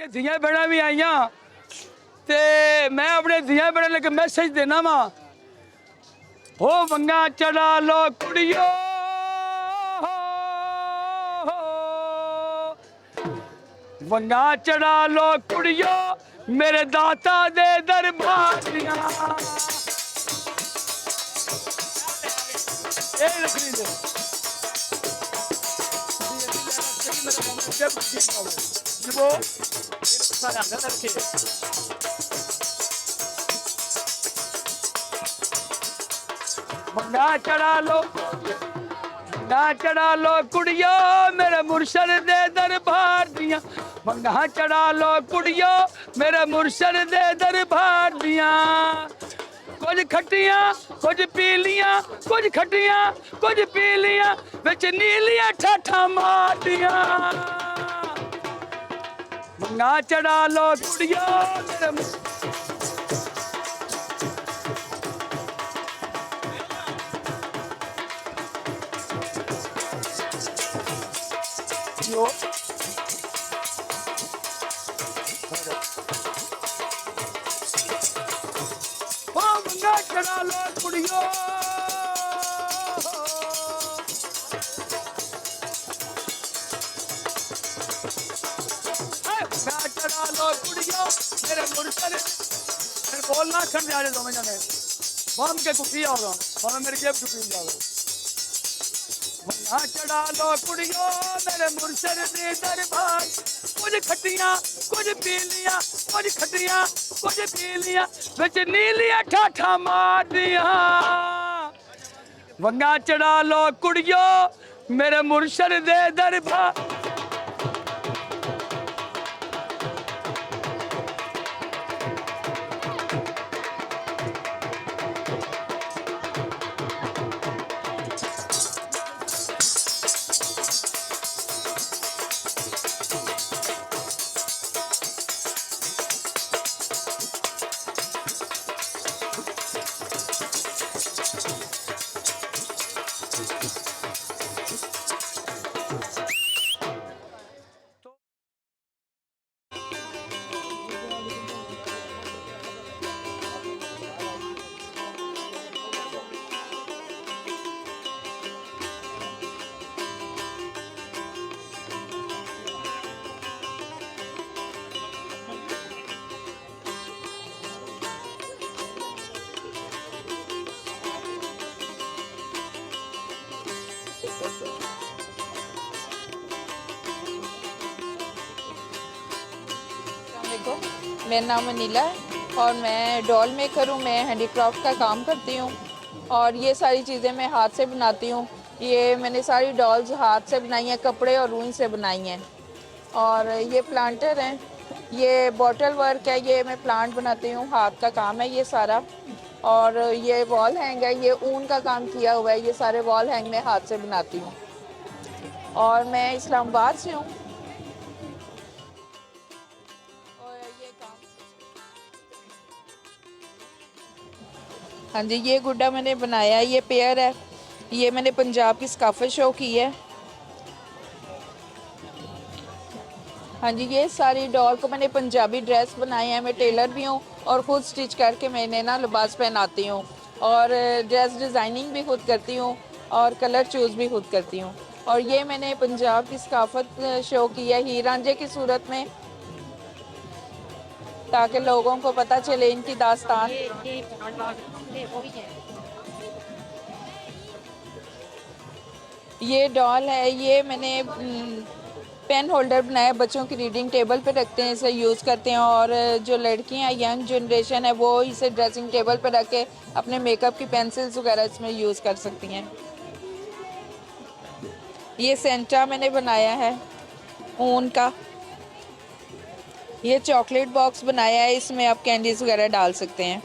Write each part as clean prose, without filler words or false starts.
मेरिया धियां भैणां भी आईयां ते मैं अपने धियां भैणां लगे मैसेज देना वा हो वंगा चढ़ा लो कुड़ियो वंगा चढ़ा लो कुड़ियो मेरे दाता दे दरबार दियां ए लकड़ी दे वो मंगा चढ़ा लो कुड़ियो मेरे मुर्शद दे दरबार दियां मंगा चढ़ा लो कुड़ियो मेरे मुर्शद दे दरबार दियां कुछ खट्टियां कुछ पीलियां कुछ खट्टियां कुछ पीलियां विच नीलियां ठाठा मारदियां मंगा चढ़ा लो कुड़ियो मेरे यो मंगा चढ़ा लो कुड़ियो मंगा चढ़ा लो कुड़ियो मेरे मुर्शद बोलना खन जा रहे दोनों जने बम के कुफी होगा और मेरे जेब चुपी जाओ मंगा चढ़ा लो कुड़ियो मेरे मुर्शद दे दरबार कुछ खट्टियां कुछ पीलियां कुछ खट्टियां कुछ पीलियां विच नीलियां ठाठा मारदियां वंगा चढ़ा लो कुड़ियो मेरे मुर्शद दे दरबार मेरा नाम अनिला है और मैं डॉल मेकर हूँ। मैं हैंडीक्राफ्ट का काम करती हूँ और ये सारी चीज़ें मैं हाथ से बनाती हूँ। ये मैंने सारी डॉल्स हाथ से बनाई हैं, कपड़े और रूई से बनाई हैं। और ये प्लांटर हैं, ये बॉटल वर्क है, ये मैं प्लांट बनाती हूँ, हाथ का काम है ये सारा। और ये वॉल हैंग है, ये ऊन का काम किया हुआ है, ये सारे वॉल हैंग मैं हाथ से बनाती हूँ। और मैं इस्लामाबाद से हूँ। हाँ जी, ये गुड्डा मैंने बनाया है, ये पेयर है, ये मैंने पंजाब की सकाफत शो की है। हाँ जी, ये सारी डॉल को मैंने पंजाबी ड्रेस बनाए हैं। मैं टेलर भी हूँ और ख़ुद स्टिच करके मैंने ना लिबास पहनाती हूँ और ड्रेस डिज़ाइनिंग भी खुद करती हूँ और कलर चूज़ भी खुद करती हूँ। और ये मैंने पंजाब की सकाफत शो की है हीर रांझे की सूरत में, ताकि लोगों को पता चले इनकी दास्तान। ये डॉल है, ये मैंने पेन होल्डर बनाया, बच्चों की रीडिंग टेबल पे रखते हैं, इसे यूज़ करते हैं। और जो लड़कियां यंग जनरेशन है वो इसे ड्रेसिंग टेबल पे रख के अपने मेकअप की पेंसिल्स वगैरह इसमें यूज़ कर सकती हैं। ये सेंटा मैंने बनाया है ऊन का। ये चॉकलेट बॉक्स बनाया है, इसमें आप कैंडीज़ वगैरह डाल सकते हैं।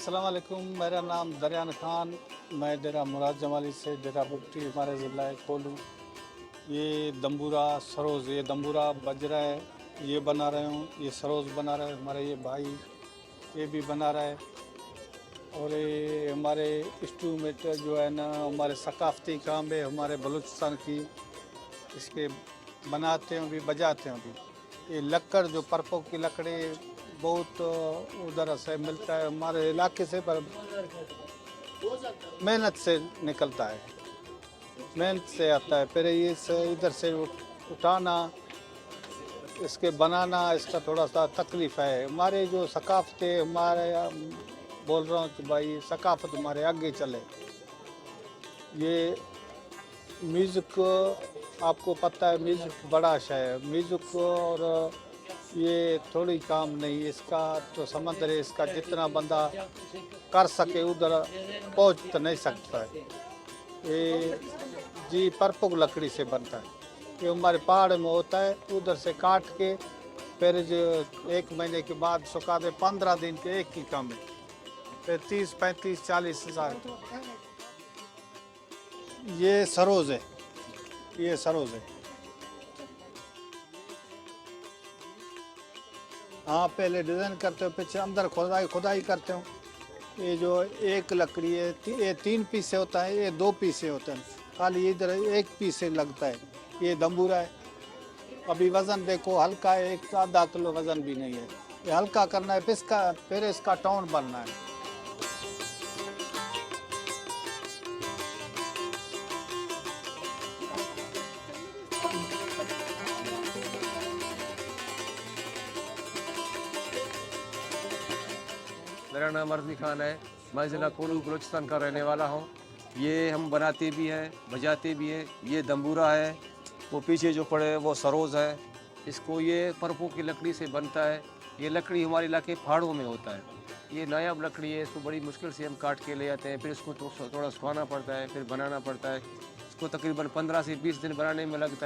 अस्सलाम वालेकुम, मेरा नाम दरियान खान, मैं डेरा मुराद जमाली से डेरा बुगटी हमारे ज़िला कोलू। ये दम्बूरा सरोज़, ये दम्बूरा बजरा है, ये बना रहे हूँ। ये सरोज़ बना रहे हैं हमारे ये भाई, ये भी बना रहा है। और ये हमारे इंस्ट्रूमेंट जो है ना, हमारे सकाफ़ती काम है हमारे बलूचिस्तान की, इसके बनाते हैं भी, बजाते हैं भी। ये लक्कड़ जो परपों की लकड़ी बहुत उधर से मिलता है हमारे इलाके से, पर मेहनत से निकलता है, मेहनत से आता है। फिर ये इधर से उठाना, इसके बनाना, इसका थोड़ा सा तकलीफ़ है। हमारे जो सकाफ़त है हमारे, बोल रहा हूँ कि भाई सकाफ़त हमारे आगे चले। ये म्यूज़िक आपको पता है, म्यूज़िक बड़ा शय है म्यूज़िक, और ये थोड़ी काम नहीं, इसका तो समंदर है, इसका जितना बंदा कर सके उधर पहुंच तो नहीं सकता है। ये जी परपुक लकड़ी से बनता है, ये हमारे पहाड़ में होता है, उधर से काट के फिर जो 1 महीने के बाद सुखा दे, 15 दिन के एक ही काम है, फिर 30, 35, 40 हज़ार। ये सरोज़ है, ये सरोज़ है। हाँ, पहले डिज़ाइन करते हो, पीछे अंदर खुदाई करते हो। ये जो एक लकड़ी है, ये 3 पीसे होता है, ये 2 पीसे होते हैं, खाली इधर 1 पीसे लगता है। ये दम्बूरा है, अभी वज़न देखो हल्का है, 1 आधा किलो वज़न भी नहीं है। ये हल्का करना है, फिर इसका टोन बनना है। मेरा नाम अर्ज़ी खान है, मैं ज़िला कोलू बलूचिस्तान का रहने वाला हूँ। ये हम बनाते भी हैं, बजाते भी हैं। ये दम्बूरा है, वो पीछे जो पड़े है वो सरोज़ है। इसको ये परपों की लकड़ी से बनता है। ये लकड़ी हमारे इलाके पहाड़ों में होता है। ये नायाब लकड़ी है, इसको बड़ी मुश्किल से हम काट के ले आते हैं, फिर इसको थोड़ा सुखाना पड़ता है, फिर बनाना पड़ता है। इसको तकरीबन 15 से 20 दिन बनाने में लगता है।